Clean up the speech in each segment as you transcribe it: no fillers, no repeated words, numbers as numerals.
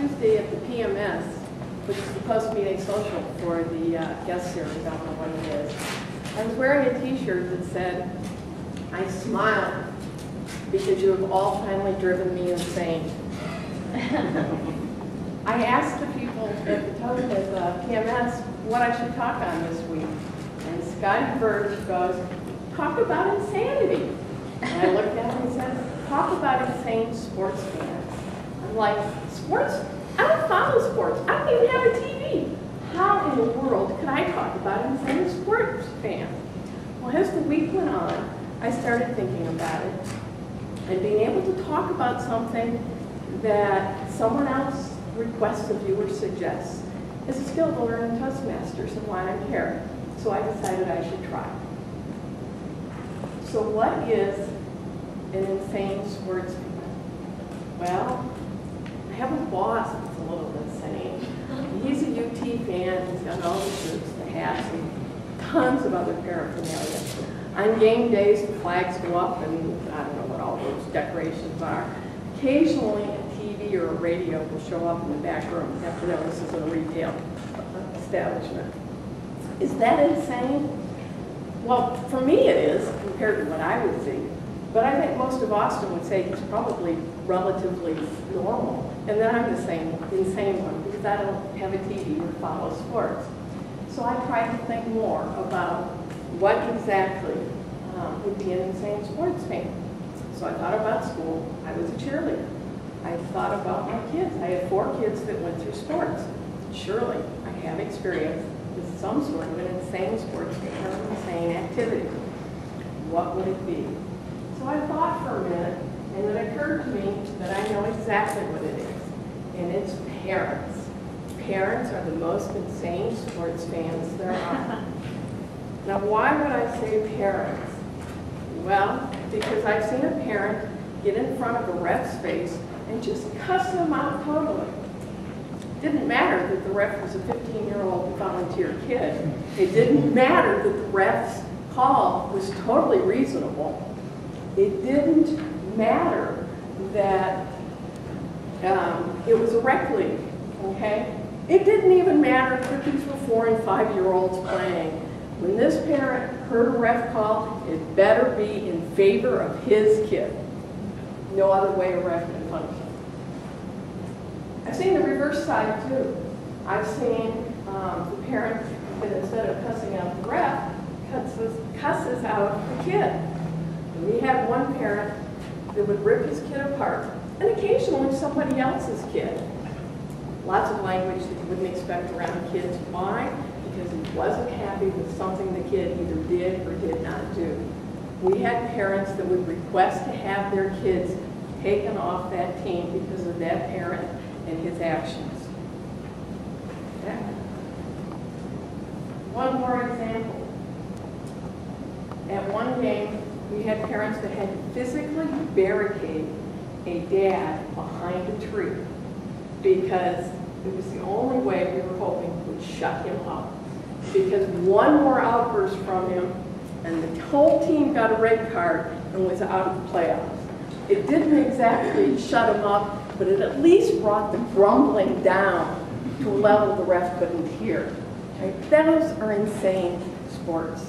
Tuesday at the PMS, which is the post-meeting social for the guest series, I don't know what it is. I was wearing a t-shirt that said, "I smile because you have all finally driven me insane." I asked the people at the PMS what I should talk on this week. And Scotty Birch goes, "Talk about insanity." And I looked at him and said, "Talk about insane sports fans." I'm like, sports? I don't follow sports. I don't even have a TV. How in the world could I talk about insane sports fans? Well, as the week went on, I started thinking about it. And being able to talk about something that someone else requests of you or suggests is a skill to learn in Toastmasters and why I'm here. So I decided I should try. So what is an insane sports fan? Well, I have a boss that's a little insane. He's a UT fan. He's got all the shirts, the hats, and tons of other paraphernalia. On game days, the flags go up, and I don't know what all those decorations are. Occasionally, a TV or a radio will show up in the back room. You have to know this is a retail establishment. Is that insane? Well, for me it is, compared to what I would see. But I think most of Austin would say it's probably relatively normal. And then I'm the insane one, because I don't have a TV or follow sports. So I tried to think more about what exactly would be an insane sports fan. So I thought about school. I was a cheerleader. I thought about my kids. I had 4 kids that went through sports. Surely I have experience with some sort of an insane sports fan or an insane activity. What would it be? So I thought for a minute, and it occurred to me that I know exactly what it is, and it's parents. Parents are the most insane sports fans there are. Now, why would I say parents? Well, because I've seen a parent get in front of a ref's face and just cuss them out totally. It didn't matter that the ref was a 15-year-old volunteer kid. It didn't matter that the ref's call was totally reasonable. It didn't matter that it was a rec league, okay? It didn't even matter if these were 4- and 5-year-olds playing. When this parent heard a ref call, it better be in favor of his kid. No other way a ref can function. I've seen the reverse side too. I've seen the parent that instead of cussing out the ref, cusses out the kid. And we had one parent that would rip his kid apart, and occasionally somebody else's kid. Lots of language that you wouldn't expect around kids. Why? Because he wasn't happy with something the kid either did or did not do. We had parents that would request to have their kids taken off that team because of that parent and his actions. Okay. One more example. At one game, we had parents that had to physically barricade a dad behind a tree because it was the only way we were hoping would shut him up. Because one more outburst from him, and the whole team got a red card and was out of the playoffs. It didn't exactly shut him up, but it at least brought the grumbling down to a level the ref couldn't hear. Right? Those are insane sports.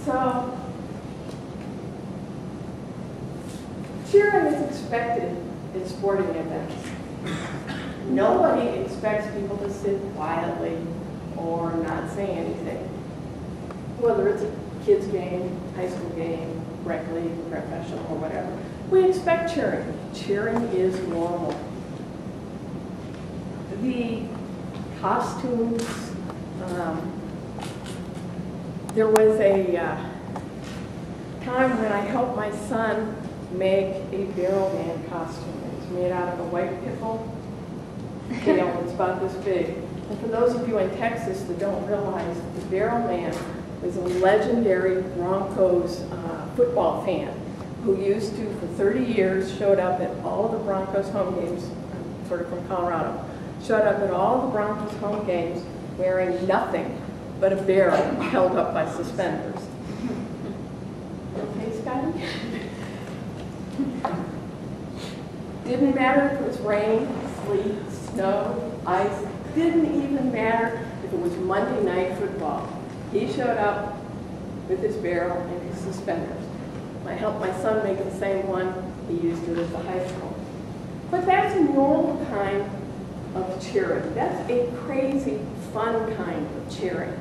So, cheering is expected in sporting events. Nobody expects people to sit quietly or not say anything. Whether it's a kid's game, high school game, rec league, professional, or whatever. We expect cheering. Cheering is normal. The costumes, there was a time when I helped my son make a barrel man costume. It was made out of a white pickle. It's about this big. And for those of you in Texas that don't realize, the barrel man was a legendary Broncos football fan who used to, for 30 years, showed up at all of the Broncos home games, I'm sort of from Colorado, showed up at all the Broncos home games wearing nothing but a barrel held up by suspenders. Okay, Scotty? Didn't matter if it was rain, sleet, snow, ice. Didn't even matter if it was Monday night football. He showed up with his barrel and his suspenders. I helped my son make the same one. He used it at the high school. But that's a normal kind of cheering. That's a crazy, fun kind of cheering.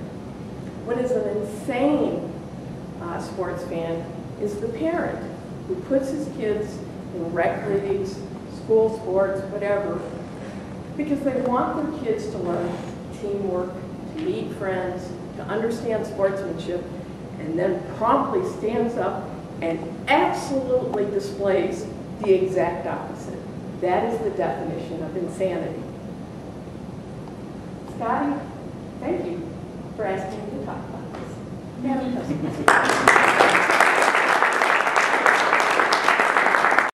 What is an insane sports fan is the parent who puts his kids in rec leagues, school sports, whatever, because they want their kids to learn teamwork, to meet friends, to understand sportsmanship, and then promptly stands up and absolutely displays the exact opposite. That is the definition of insanity. Scotty, thank you for asking me to talk about this.